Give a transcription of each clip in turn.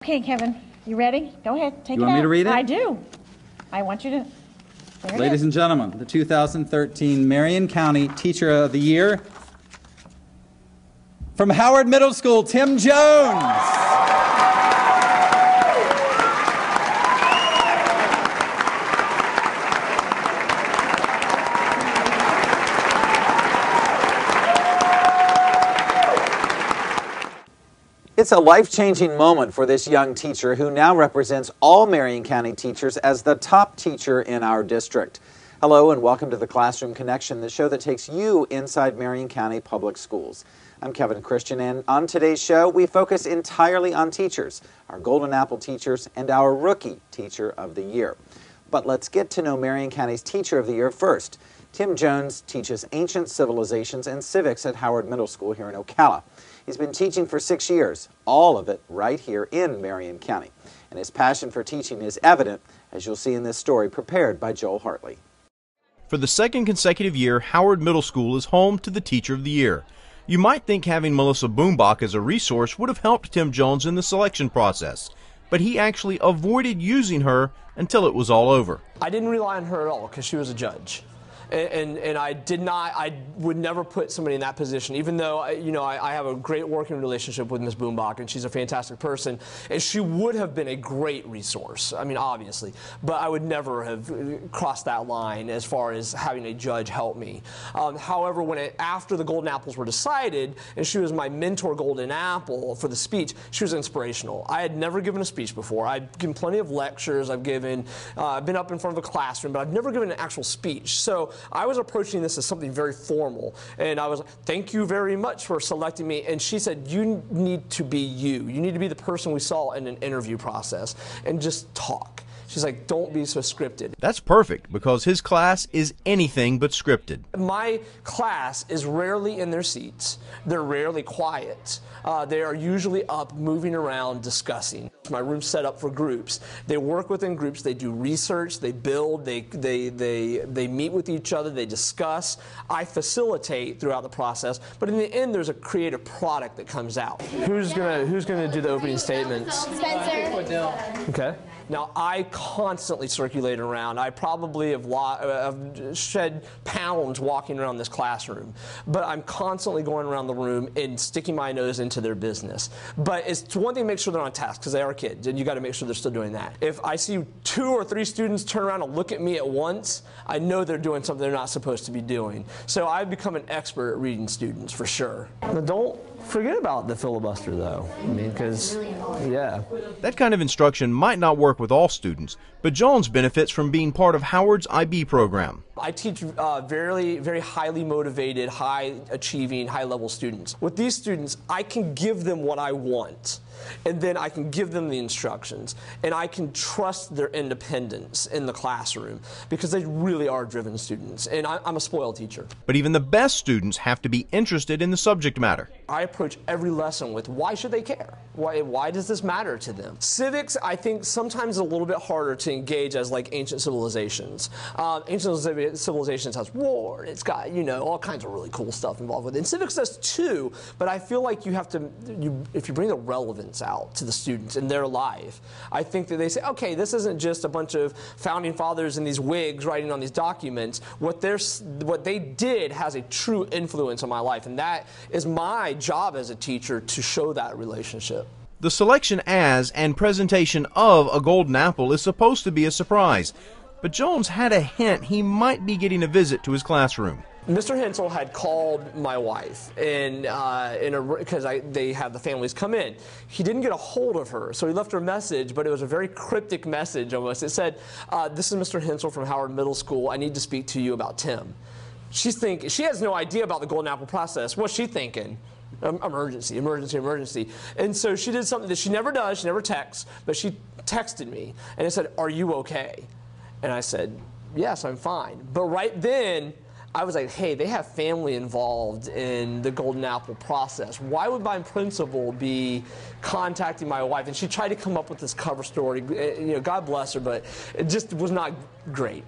Okay, Kevin, you ready? Go ahead, take it out. You want me to read it? I do. I want you to. Ladies and gentlemen, the 2013 Marion County Teacher of the Year, from Howard Middle School, Tim Jones. It's a life-changing moment for this young teacher who now represents all Marion County teachers as the top teacher in our district. Hello and welcome to the Classroom Connection, the show that takes you inside Marion County Public Schools. I'm Kevin Christian, and on today's show we focus entirely on teachers, our Golden Apple teachers, and our Rookie Teacher of the Year. But let's get to know Marion County's Teacher of the Year first. Tim Jones teaches Ancient Civilizations and Civics at Howard Middle School here in Ocala. He's been teaching for 6 years, all of it right here in Marion County. And his passion for teaching is evident, as you'll see in this story prepared by Joel Hartley. For the second consecutive year, Howard Middle School is home to the Teacher of the Year. You might think having Melissa Boombach as a resource would have helped Tim Jones in the selection process, but he actually avoided using her until it was all over. I didn't rely on her at all because she was a judge. And I would never put somebody in that position, even though, I have a great working relationship with Ms. Boombach, and she's a fantastic person, and she would have been a great resource, I mean, obviously, but I would never have crossed that line as far as having a judge help me. However, after the Golden Apples were decided, and she was my mentor Golden Apple for the speech, she was inspirational. I had never given a speech before. I'd given plenty of lectures, I've been up in front of a classroom, but I've never given an actual speech. So I was approaching this as something very formal, and I was like, thank you very much for selecting me. And she said, you need to be you. You need to be the person we saw in an interview process and just talk. She's like, don't be so scripted. That's perfect, because his class is anything but scripted. My class is rarely in their seats. They're rarely quiet. They are usually up, moving around, discussing. My room's set up for groups. They work within groups. They do research. They build. They meet with each other. They discuss. I facilitate throughout the process. But in the end, there's a creative product that comes out. Who's gonna do the opening statements? Spencer. Okay. Now, I constantly circulate around. I probably have shed pounds walking around this classroom, but I'm constantly going around the room and sticking my nose into their business. But it's one thing to make sure they're on task, because they are kids, and you got to make sure they're still doing that. If I see 2 or 3 students turn around and look at me at once, I know they're doing something they're not supposed to be doing. So I've become an expert at reading students, for sure. Now, don't forget about the filibuster, though. I mean, because, yeah. That kind of instruction might not work with all students, but Jones benefits from being part of Howard's IB program. I teach very, very highly motivated, high-achieving, high-level students. With these students, I can give them what I want, and then I can give them the instructions, and I can trust their independence in the classroom, because they really are driven students, and I'm a spoiled teacher. But even the best students have to be interested in the subject matter. I approach every lesson with, why should they care? Why does this matter to them? Civics, I think, sometimes is a little bit harder to engage as like Ancient Civilizations. Ancient Civilizations has war, and it's got, all kinds of really cool stuff involved with it. And civics does too, but I feel like you have to, if you bring the relevance out to the students in their life, I think that they say, okay, this isn't just a bunch of founding fathers in these wigs writing on these documents. What they did has a true influence on my life, and that is my job as a teacher, to show that relationship. The selection as and presentation of a Golden Apple is supposed to be a surprise, but Jones had a hint he might be getting a visit to his classroom. Mr. Hensel had called my wife, and because they have the families come in. He didn't get a hold of her, so he left her a message, but it was a very cryptic message almost. It said, this is Mr. Hensel from Howard Middle School. I need to speak to you about Tim. She has no idea about the Golden Apple process. What's she thinking? Emergency, emergency, emergency. And so she did something that she never does. She never texts, but she texted me, and it said, are you okay? And I said, yes, I'm fine. But right then, I was like, hey, they have family involved in the Golden Apple process. Why would my principal be contacting my wife? And she tried to come up with this cover story. You know, God bless her, but it just was not great.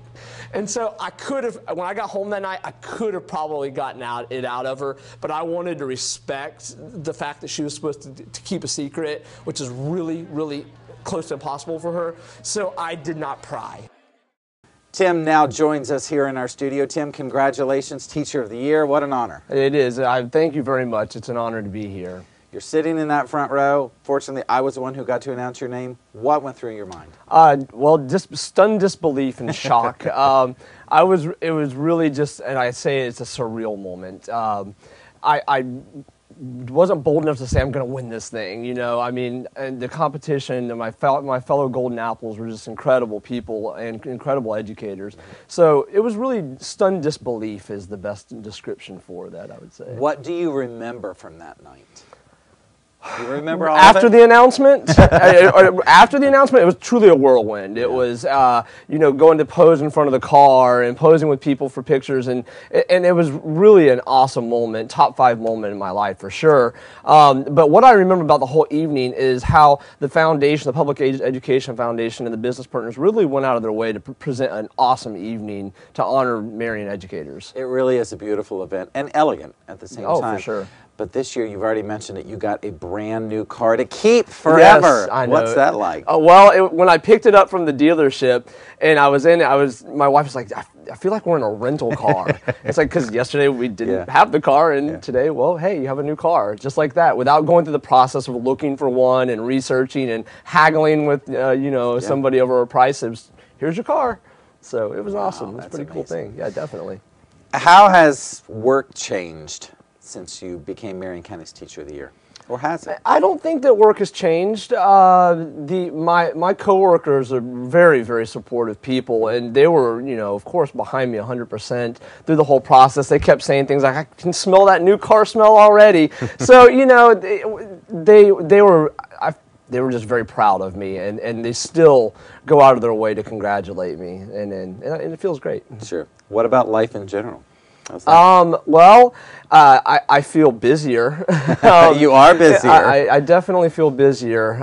And so I could have, when I got home that night, I could have probably gotten it out of her, but I wanted to respect the fact that she was supposed to keep a secret, which is really, really close to impossible for her. So I did not pry. Tim now joins us here in our studio. Tim, congratulations, Teacher of the Year. What an honor. It is. Thank you very much. It's an honor to be here. You're sitting in that front row. Fortunately, I was the one who got to announce your name. What went through your mind? Well, just stunned disbelief and shock. It was really just, and I say it's a surreal moment. I wasn't bold enough to say I'm going to win this thing, you know. I mean, and the competition and my fellow Golden Apples were just incredible people and incredible educators. So it was really stunned disbelief is the best description for that, I would say. What do you remember from that night? Do you remember all After of it? the announcement, after the announcement, it was truly a whirlwind. It was, you know, going to pose in front of the car and posing with people for pictures, and it was really an awesome moment, top 5 moment in my life for sure. But what I remember about the whole evening is how the foundation, the Public Education Foundation, and the business partners really went out of their way to present an awesome evening to honor Marion educators. It really is a beautiful event and elegant at the same time. Oh, for sure. But this year, you've already mentioned it, you got a brand new car to keep forever. Yes, I know. What's that like? Well, when I picked it up from the dealership and I was in it, my wife was like, I feel like we're in a rental car. It's like, because yesterday we didn't have the car, and today, well, hey, you have a new car. Just like that, without going through the process of looking for one and researching and haggling with, you know, somebody over a price. It was, here's your car. So it was awesome. It was a pretty cool thing. Yeah, definitely. How has work changed since you became Marion County's Teacher of the Year? Or has it? I don't think that work has changed. My coworkers are very, very supportive people, and they were, you know, of course, behind me 100% through the whole process. They kept saying things like, "I can smell that new car smell already." So, you know, they were just very proud of me, and they still go out of their way to congratulate me, and it feels great. Sure. What about life in general? Well, I feel busier. You are busier. I definitely feel busier.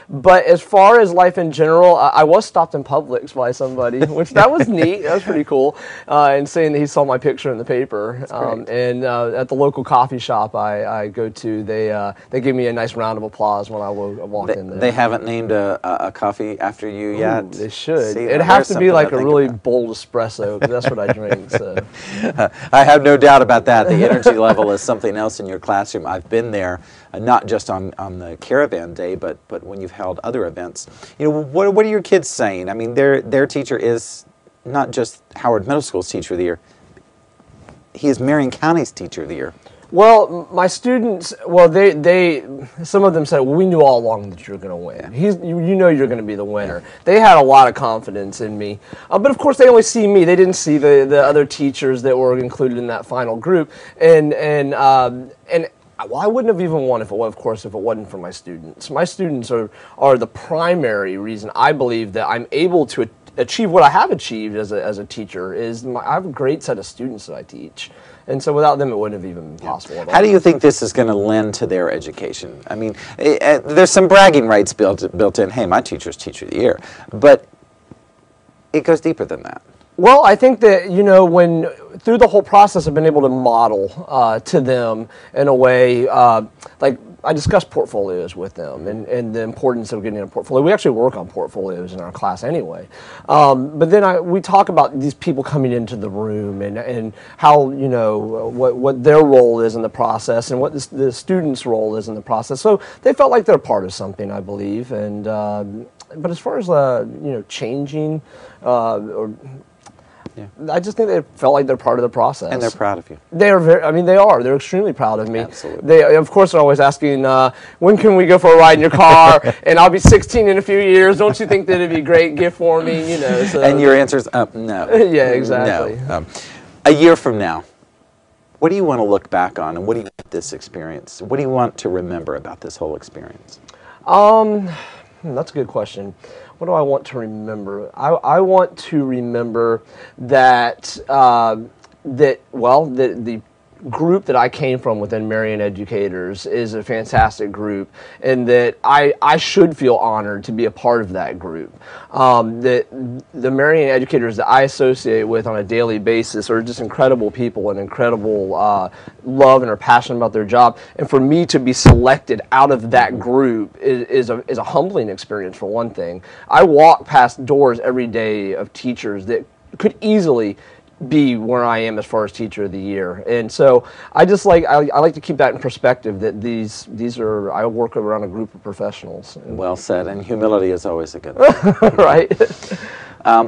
But as far as life in general, I was stopped in Publix by somebody, which that was neat. That was pretty cool. And saying that he saw my picture in the paper. And at the local coffee shop I go to, they give me a nice round of applause when I walk in there. They haven't named a coffee after you yet? Ooh, they should. See, It'd have to be like a really bold espresso, because that's what I drink. So. I have no doubt about that. The energy level is something else in your classroom. I've been there, not just on the Caravan Day, but when you've held other events. You know, what are your kids saying? I mean, their teacher is not just Howard Middle School's Teacher of the Year. He is Marion County's Teacher of the Year. Well, my students, well, some of them said, well, we knew all along that you were going to win. You know you're going to be the winner. They had a lot of confidence in me. But of course, they only see me. They didn't see the other teachers that were included in that final group. And well, I wouldn't have even won if it wasn't for my students. My students are the primary reason I believe that I'm able to achieve what I have achieved as a teacher. I have a great set of students that I teach. And so without them, it wouldn't have even been possible at all. How do you think this is going to lend to their education? I mean, there's some bragging rights built in. Hey, my teacher's Teacher of the Year. But it goes deeper than that. Well, I think that, you know, through the whole process, I've been able to model to them in a way, like I discuss portfolios with them and the importance of getting a portfolio. We actually work on portfolios in our class anyway. But then we talk about these people coming into the room and how, you know, what their role is in the process and what the student's role is in the process. So they felt like they're part of something, I believe. And but as far as, you know, changing I just think they felt like they're part of the process. And they're proud of you. They are They're extremely proud of me. Absolutely. They, of course, are always asking, when can we go for a ride in your car? And I'll be 16 in a few years. Don't you think that it'd be a great gift for me? You know. So. And your answer is, no. Yeah, exactly. No. A year from now, what do you want to look back on, and what do you want this experience? What do you want to remember about this whole experience? That's a good question. What do I want to remember? I want to remember that the group that I came from within Marian Educators is a fantastic group, and that I should feel honored to be a part of that group. That the Marian Educators that I associate with on a daily basis are just incredible people and incredible love and are passionate about their job. And for me to be selected out of that group is a humbling experience, for one thing. I walk past doors every day of teachers that could easily be where I am as far as Teacher of the Year. And so I just like, I like to keep that in perspective, that these are, I work around a group of professionals. Well said, and humility is always a good thing. Right.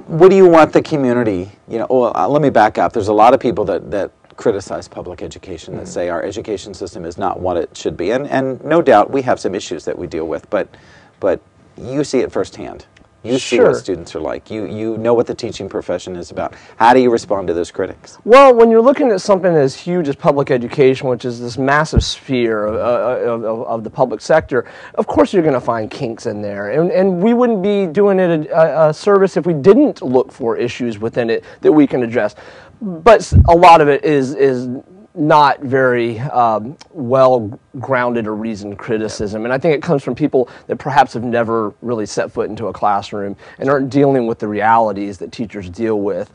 What do you want the community, let me back up. There's a lot of people that criticize public education, that say our education system is not what it should be. And no doubt we have some issues that we deal with, but you see it firsthand. You see what students are like. You know what the teaching profession is about. How do you respond to those critics? Well, when you're looking at something as huge as public education, which is this massive sphere of the public sector, of course you're going to find kinks in there. And we wouldn't be doing it a service if we didn't look for issues within it that we can address. But a lot of it is not very well-grounded or reasoned criticism. And I think it comes from people that perhaps have never really set foot into a classroom and aren't dealing with the realities that teachers deal with.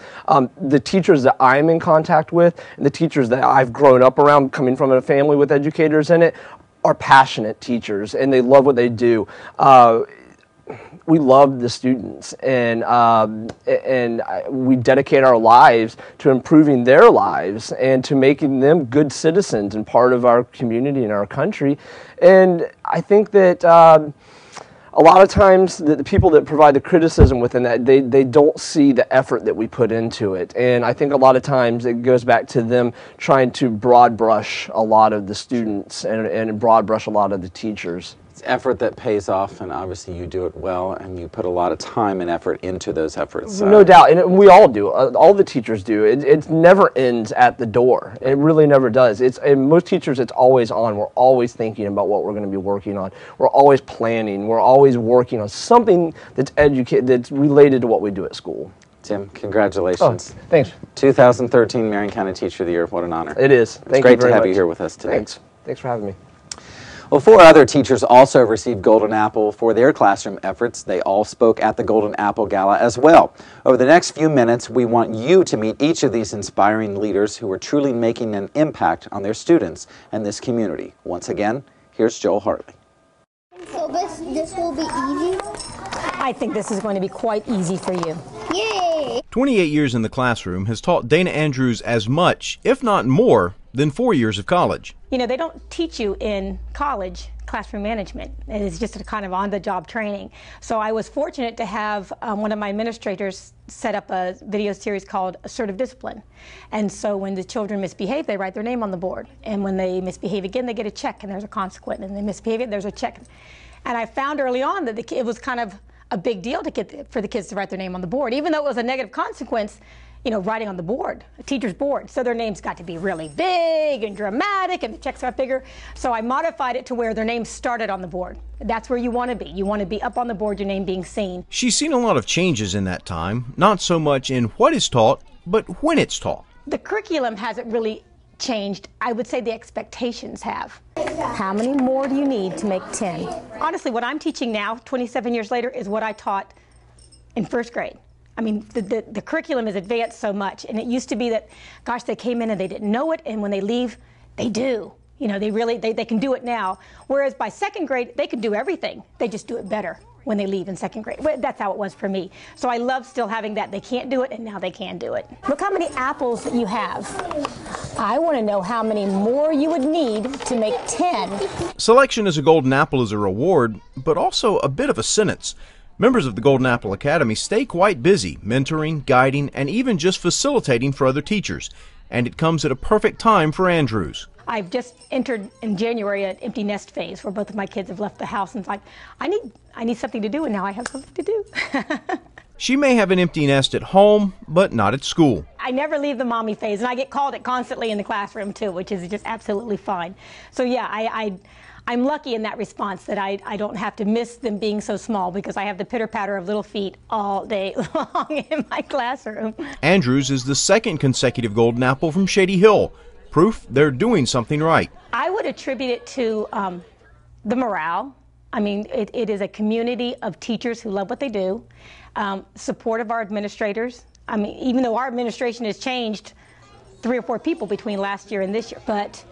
The teachers that I'm in contact with and the teachers that I've grown up around, coming from a family with educators in it, are passionate teachers, and they love what they do. We love the students, and we dedicate our lives to improving their lives and to making them good citizens and part of our community and our country. And I think that a lot of times the people that provide the criticism within that, they don't see the effort that we put into it. And I think a lot of times it goes back to them trying to broad brush a lot of the students and broad brush a lot of the teachers. Effort that pays off, and obviously you do it well, and you put a lot of time and effort into those efforts. No doubt, and we all do. All the teachers do. It never ends at the door. It really never does. And most teachers, it's always on. We're always thinking about what we're going to be working on. We're always planning. We're always working on something that's related to what we do at school. Tim, congratulations. Oh, thanks. 2013 Marion County Teacher of the Year. What an honor. It is. It's great to have you here with us today. Thanks for having me. Well, 4 other teachers also received Golden Apple for their classroom efforts. They all spoke at the Golden Apple Gala as well. Over the next few minutes, we want you to meet each of these inspiring leaders who are truly making an impact on their students and this community. Once again, here's Joel Hartley. So this will be easy? I think this is going to be quite easy for you. Yay! 28 years in the classroom has taught Dana Andrews as much, if not more, than 4 years of college. You know, they don't teach you in college classroom management. It is just a kind of on-the-job training. So I was fortunate to have one of my administrators set up a video series called Assertive Discipline. And so when the children misbehave, they write their name on the board. And when they misbehave again, they get a check, and there's a consequence. And they misbehave again, there's a check. And I found early on that it was kind of a big deal for the kids to write their name on the board, even though it was a negative consequence. You know, writing on the board, a teacher's board. So their names got to be really big and dramatic, and the checks got bigger. So I modified it to where their names started on the board. That's where you want to be. You want to be up on the board, your name being seen. She's seen a lot of changes in that time, not so much in what is taught, but when it's taught. The curriculum hasn't really changed. I would say the expectations have. How many more do you need to make 10? Honestly, what I'm teaching now, 27 years later, is what I taught in first grade. I mean, the curriculum is advanced so much, and it used to be that, gosh, they came in and they didn't know it, and when they leave, they do. You know, they can do it now. Whereas by second grade, they can do everything. They just do it better when they leave in second grade. Well, that's how it was for me. So I love still having that. They can't do it, and now they can do it. Look how many apples that you have. I want to know how many more you would need to make 10. Selection as a Golden Apple is a reward, but also a bit of a sentence. Members of the Golden Apple Academy stay quite busy, mentoring, guiding, and even just facilitating for other teachers. And it comes at a perfect time for Andrews. I've just entered in January an empty nest phase where both of my kids have left the house, and it's like, I need something to do, and now I have something to do. She may have an empty nest at home, but not at school. I never leave the mommy phase, and I get called it constantly in the classroom too, which is just absolutely fine. So yeah, I I'm lucky in that response that I don't have to miss them being so small, because I have the pitter-patter of little feet all day long in my classroom. Andrews is the second consecutive Golden Apple from Shady Hill. Proof they're doing something right. I would attribute it to the morale. I mean, it is a community of teachers who love what they do, support of our administrators. I mean, even though our administration has changed 3 or 4 people between last year and this year, but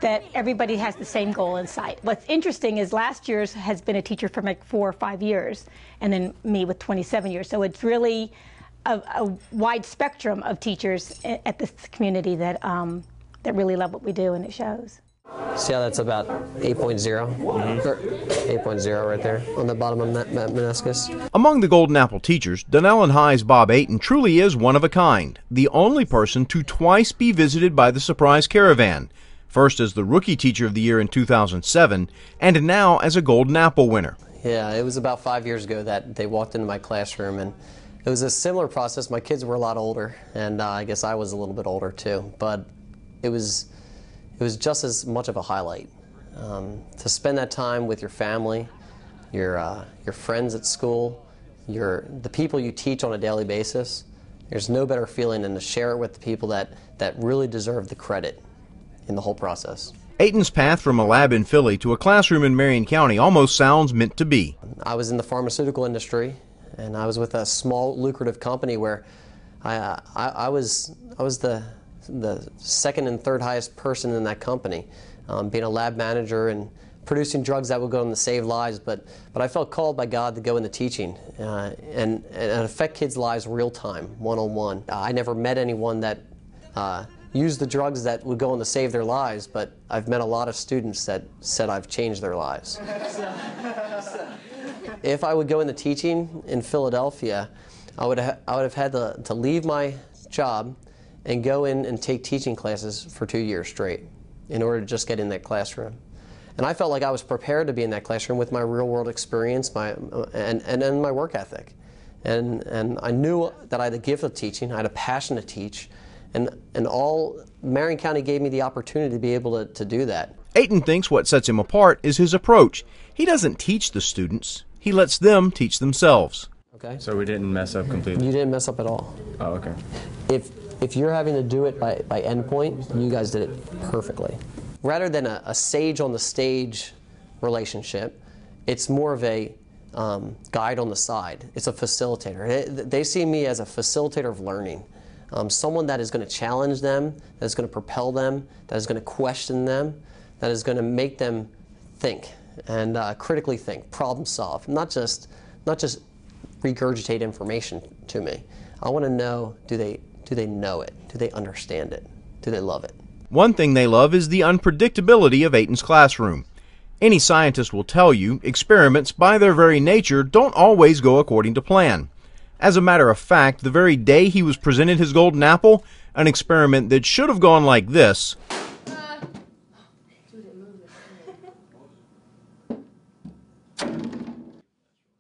that everybody has the same goal in sight. What's interesting is last year's has been a teacher for like 4 or 5 years, and then me with 27 years. So it's really a wide spectrum of teachers at this community that really love what we do, and it shows. See how that's about 8.0? 8.0 right there on the bottom of that meniscus. Among the Golden Apple teachers, Dunellen High's Bob Ayton truly is one of a kind, the only person to twice be visited by the Surprise Caravan, first as the Rookie Teacher of the Year in 2007, and now as a Golden Apple winner. Yeah, it was about 5 years ago that they walked into my classroom, and it was a similar process. My kids were a lot older, and I guess I was a little bit older too, but it was just as much of a highlight to spend that time with your family, your friends at school, the people you teach on a daily basis. There's no better feeling than to share it with the people that really deserve the credit in the whole process. Ayton's path from a lab in Philly to a classroom in Marion County almost sounds meant to be. I was in the pharmaceutical industry, and I was with a small, lucrative company where I was the second and third highest person in that company, being a lab manager and producing drugs that would go on to save lives. But I felt called by God to go into teaching and affect kids' lives real time, one-on-one. I never met anyone that used the drugs that would go on to save their lives, but I've met a lot of students that said I've changed their lives. If I would go into teaching in Philadelphia, I would have had to leave my job and go in and take teaching classes for 2 years straight in order to just get in that classroom. And I felt like I was prepared to be in that classroom with my real-world experience and my work ethic. And I knew that I had a gift of teaching, I had a passion to teach, and all Marion County gave me the opportunity to be able to do that. Ayton thinks what sets him apart is his approach. He doesn't teach the students, he lets them teach themselves. Okay. So we didn't mess up completely? You didn't mess up at all. Oh, okay. If you're having to do it by endpoint, you guys did it perfectly. Rather than a sage on the stage relationship, it's more of a guide on the side. It's a facilitator. They see me as a facilitator of learning. Someone that is going to challenge them, that is going to propel them, that is going to question them, that is going to make them think and critically think, problem solve, not just regurgitate information to me. I want to know, do they know it? Do they understand it? Do they love it? One thing they love is the unpredictability of Ayton's classroom. Any scientist will tell you experiments, by their very nature, don't always go according to plan. As a matter of fact, the very day he was presented his Golden Apple, an experiment that should have gone like this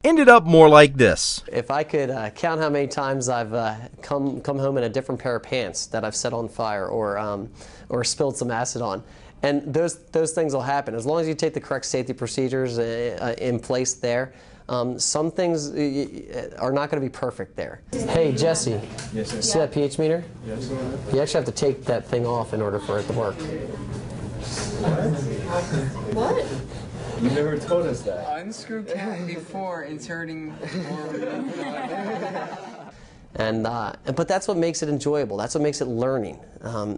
ended up more like this. If I could count how many times I've come home in a different pair of pants that I've set on fire or spilled some acid on, and those things will happen as long as you take the correct safety procedures in place there. Some things are not going to be perfect there. Hey Jesse, yes, sir. See that pH meter? Yes. You actually have to take that thing off in order for it to work. What? You never told us that. Unscrew cap before inserting But that's what makes it enjoyable. That's what makes it learning.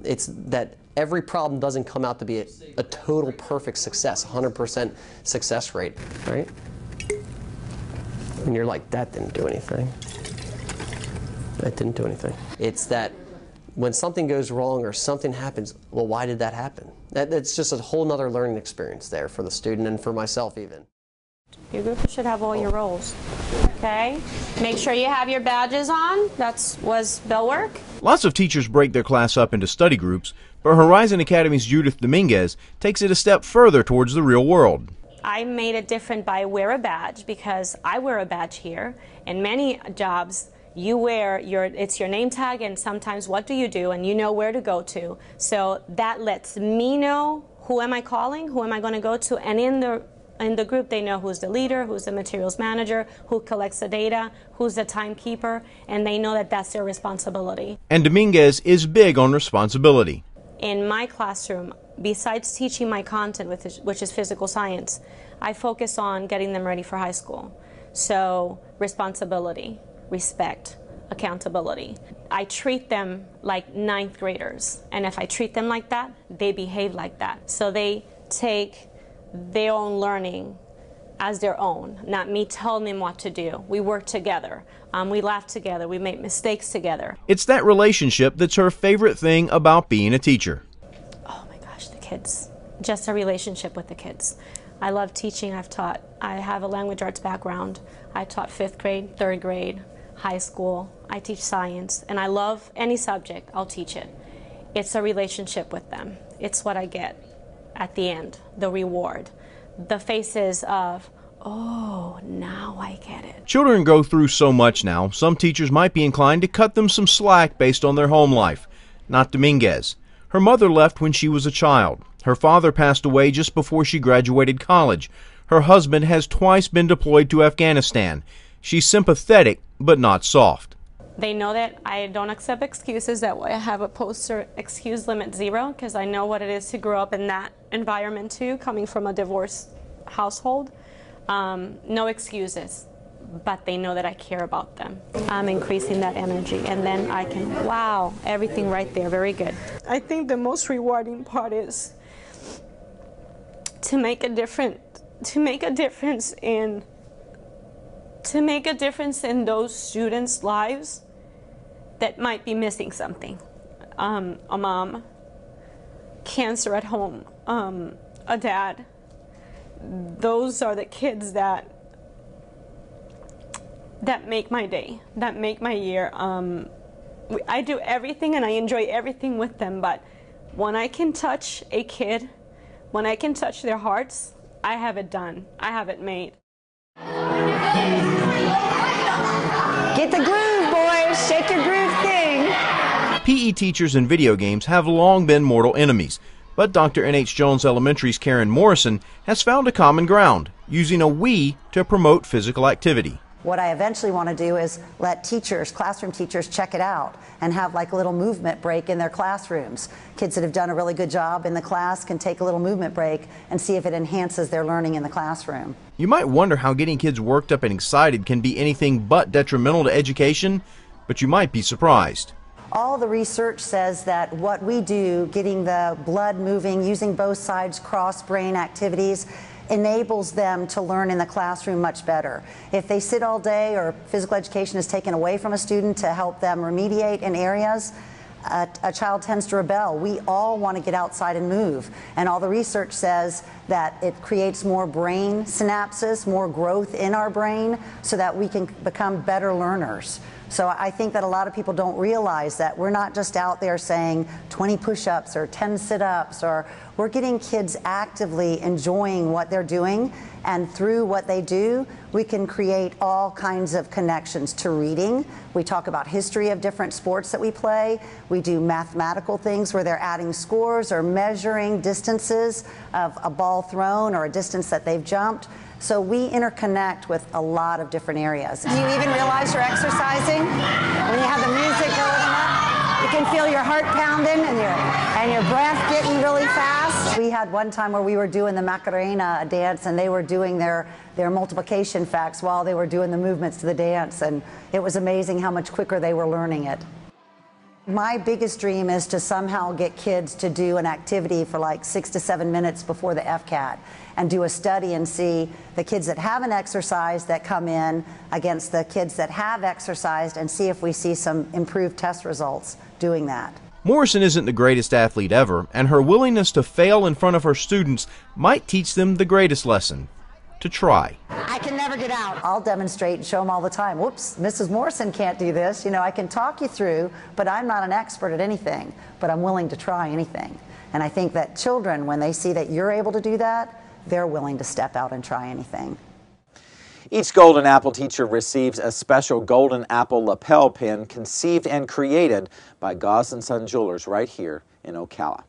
It's that every problem doesn't come out to be a total perfect success, 100% success rate, right? And you're like, that didn't do anything. That didn't do anything. It's that when something goes wrong or something happens, well, why did that happen? That's just a whole nother learning experience there for the student and for myself even. Your group should have all your roles. Okay? Make sure you have your badges on. Was bell work. Lots of teachers break their class up into study groups, but Horizon Academy's Judith Dominguez takes it a step further towards the real world. I made it different by wear a badge because I wear a badge here. In many jobs, you wear it's your name tag and sometimes what do you do and you know where to go to. So that lets me know Who am I calling? Who am I going to go to? And in the group, they know who's the leader, who's the materials manager, who collects the data, who's the timekeeper, and they know that that's their responsibility. And Dominguez is big on responsibility. In my classroom, besides teaching my content, which is physical science, I focus on getting them ready for high school. So responsibility, respect, accountability. I treat them like 9th graders, and if I treat them like that, they behave like that. So they take their own learning as their own, not me telling them what to do. We work together. We laugh together. We make mistakes together. It's that relationship that's her favorite thing about being a teacher. Oh my gosh, the kids. Just a relationship with the kids. I love teaching. I have a language arts background. I taught 5th grade, 3rd grade, high school. I teach science, and I love any subject. I'll teach it. It's a relationship with them. It's what I get at the end, the reward. The faces of, oh, now I get it. Children go through so much now, some teachers might be inclined to cut them some slack based on their home life. Not Dominguez. Her mother left when she was a child. Her father passed away just before she graduated college. Her husband has twice been deployed to Afghanistan. She's sympathetic, but not soft. They know that I don't accept excuses. That way I have a poster, excuse limit 0, because I know what it is to grow up in that environment too, coming from a divorced household. No excuses, but they know that I care about them. I'm increasing that energy, and then I can, wow, everything right there, very good. I think the most rewarding part is to make a difference in those students' lives that might be missing something. A mom, cancer at home, a dad. Those are the kids that make my day, that make my year. I do everything and I enjoy everything with them, but when I can touch a kid, when I can touch their hearts, I have it done. I have it made. Get the groove, boys. Shake your groove thing. PE teachers in video games have long been mortal enemies, but Dr. N.H. Jones Elementary's Karen Morrison has found a common ground, using a Wii to promote physical activity. What I eventually want to do is let teachers, classroom teachers, check it out and have like a little movement break in their classrooms. Kids that have done a really good job in the class can take a little movement break and see if it enhances their learning in the classroom. You might wonder how getting kids worked up and excited can be anything but detrimental to education, but you might be surprised. All the research says that what we do, getting the blood moving, using both sides, cross-brain activities, enables them to learn in the classroom much better. If they sit all day or physical education is taken away from a student to help them remediate in areas, a child tends to rebel. We all want to get outside and move, and all the research says that it creates more brain synapses, more growth in our brain, so that we can become better learners. So I think that a lot of people don't realize that we're not just out there saying 20 push-ups or 10 sit-ups, or we're getting kids actively enjoying what they're doing, and through what they do, we can create all kinds of connections to reading. We talk about history of different sports that we play. We do mathematical things where they're adding scores or measuring distances of a ball thrown or a distance that they've jumped. So we interconnect with a lot of different areas. Do you even realize you're exercising? When you have the music going up, you can feel your heart pounding and your breath getting really fast. We had one time where we were doing the Macarena dance, and they were doing their multiplication facts while they were doing the movements to the dance, and it was amazing how much quicker they were learning it. My biggest dream is to somehow get kids to do an activity for like 6 to 7 minutes before the FCAT and do a study and see the kids that haven't exercised that come in against the kids that have exercised, and see if we see some improved test results doing that. Morrison isn't the greatest athlete ever, and her willingness to fail in front of her students might teach them the greatest lesson: to try. I can never get out. I'll demonstrate and show them all the time. Whoops, Mrs. Morrison can't do this. You know, I can talk you through, but I'm not an expert at anything, but I'm willing to try anything. And I think that children, when they see that you're able to do that, they're willing to step out and try anything. Each Golden Apple teacher receives a special Golden Apple lapel pin conceived and created by Goss & Son Jewelers right here in Ocala.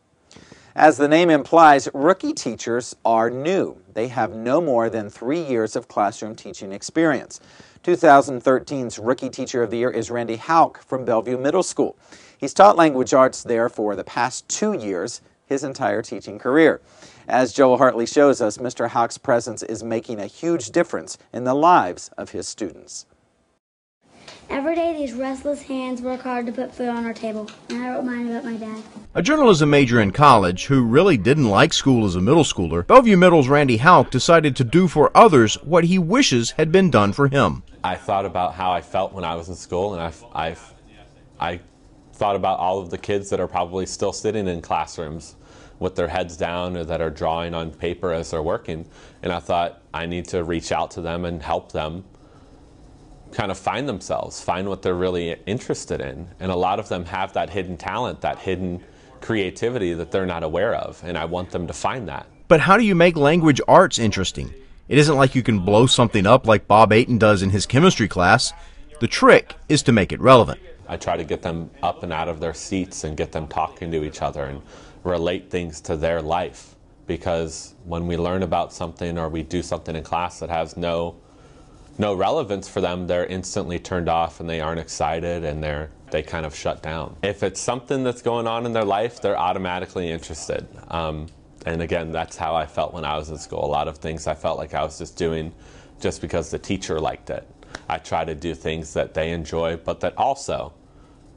As the name implies, rookie teachers are new. They have no more than 3 years of classroom teaching experience. 2013's Rookie Teacher of the Year is Randy Hauk from Bellevue Middle School. He's taught language arts there for the past 2 years, his entire teaching career. As Joel Hartley shows us, Mr. Hauk's presence is making a huge difference in the lives of his students. Every day, these restless hands work hard to put food on our table, and I wrote mine about my dad. A journalism major in college who really didn't like school as a middle schooler, Bellevue Middle's Randy Hauk decided to do for others what he wishes had been done for him. I thought about how I felt when I was in school, and I thought about all of the kids that are probably still sitting in classrooms with their heads down or that are drawing on paper as they're working, and I thought I need to reach out to them and help them kind of find themselves, find what they're really interested in. And a lot of them have that hidden talent, that hidden creativity that they're not aware of, and I want them to find that. But how do you make language arts interesting? It isn't like you can blow something up like Bob Ayton does in his chemistry class. The trick is to make it relevant. I try to get them up and out of their seats and get them talking to each other and relate things to their life. Because when we learn about something or we do something in class that has no relevance for them, they're instantly turned off and they aren't excited and they kind of shut down. If it's something that's going on in their life, they're automatically interested. And again, that's how I felt when I was in school. A lot of things I felt like I was just doing just because the teacher liked it. I try to do things that they enjoy, but that also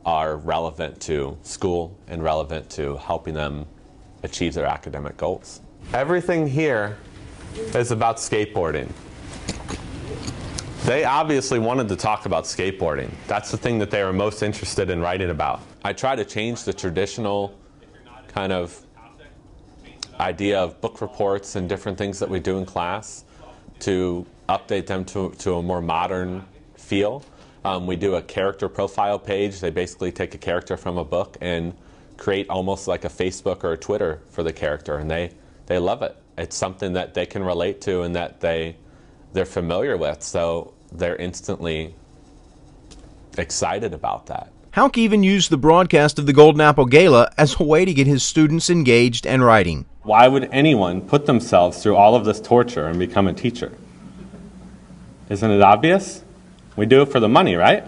are relevant to school and relevant to helping them achieve their academic goals. Everything here is about skateboarding. They obviously wanted to talk about skateboarding. That's the thing that they were most interested in writing about. I try to change the traditional kind of idea of book reports and different things that we do in class to update them to a more modern feel. We do a character profile page. They basically take a character from a book and create almost like a Facebook or a Twitter for the character, and they love it. It's something that they can relate to and that they're familiar with, so they're instantly excited about that. Hauk even used the broadcast of the Golden Apple Gala as a way to get his students engaged and writing. Why would anyone put themselves through all of this torture and become a teacher? Isn't it obvious? We do it for the money, right?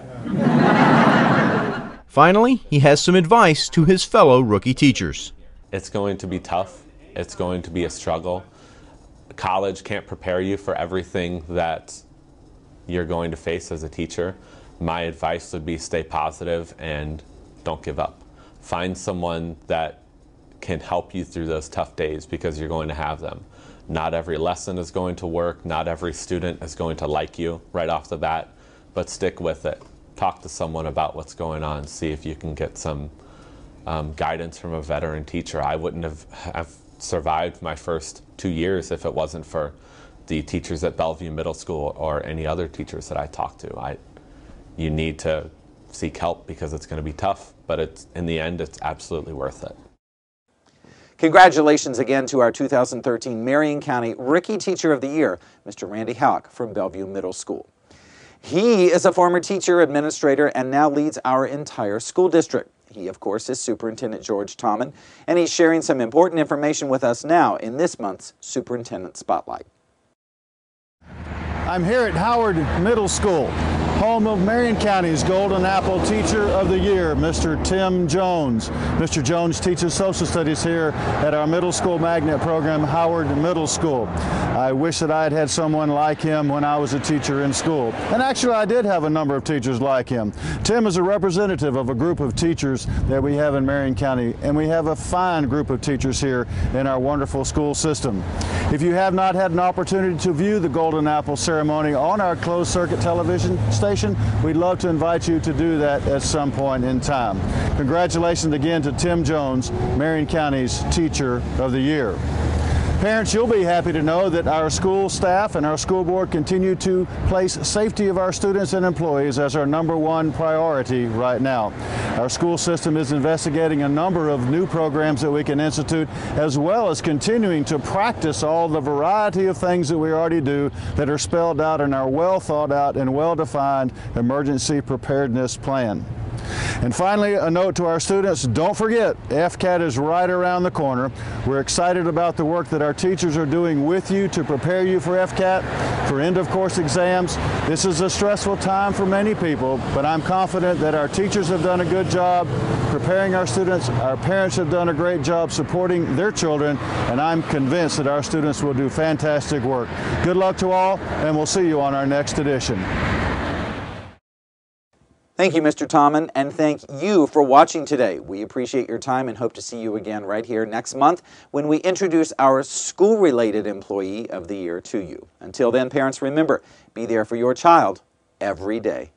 Finally, he has some advice to his fellow rookie teachers. It's going to be tough. It's going to be a struggle. College can't prepare you for everything that you're going to face as a teacher. My advice would be stay positive and don't give up. Find someone that can help you through those tough days because you're going to have them. Not every lesson is going to work. Not every student is going to like you right off the bat, but stick with it. Talk to someone about what's going on. See if you can get some guidance from a veteran teacher. I wouldn't have survived my first 2 years if it wasn't for the teachers at Bellevue Middle School or any other teachers that I talked to. You need to seek help because it's going to be tough, but in the end, it's absolutely worth it. Congratulations again to our 2013 Marion County Rookie Teacher of the Year, Mr. Randy Hauk from Bellevue Middle School. He is a former teacher, administrator, and now leads our entire school district. He, of course, is Superintendent George Tommen, and he's sharing some important information with us now in this month's Superintendent Spotlight. I'm here at Howard Middle School, home of Marion County's Golden Apple Teacher of the Year, Mr. Tim Jones. Mr. Jones teaches social studies here at our middle school magnet program, Howard Middle School. I wish that I had had someone like him when I was a teacher in school. And actually, I did have a number of teachers like him. Tim is a representative of a group of teachers that we have in Marion County, and we have a fine group of teachers here in our wonderful school system. If you have not had an opportunity to view the Golden Apple ceremony on our closed circuit television station, we'd love to invite you to do that at some point in time. Congratulations again to Tim Jones, Marion County's Teacher of the Year. Parents, you'll be happy to know that our school staff and our school board continue to place safety of our students and employees as our #1 priority right now. Our school system is investigating a number of new programs that we can institute, as well as continuing to practice all the variety of things that we already do that are spelled out in our well thought out and well defined emergency preparedness plan. And finally, a note to our students, don't forget, FCAT is right around the corner. We're excited about the work that our teachers are doing with you to prepare you for FCAT, for end-of-course exams. This is a stressful time for many people, but I'm confident that our teachers have done a good job preparing our students. Our parents have done a great job supporting their children, and I'm convinced that our students will do fantastic work. Good luck to all, and we'll see you on our next edition. Thank you, Mr. Tommen, and thank you for watching today. We appreciate your time and hope to see you again right here next month when we introduce our school-related Employee of the Year to you. Until then, parents, remember, be there for your child every day.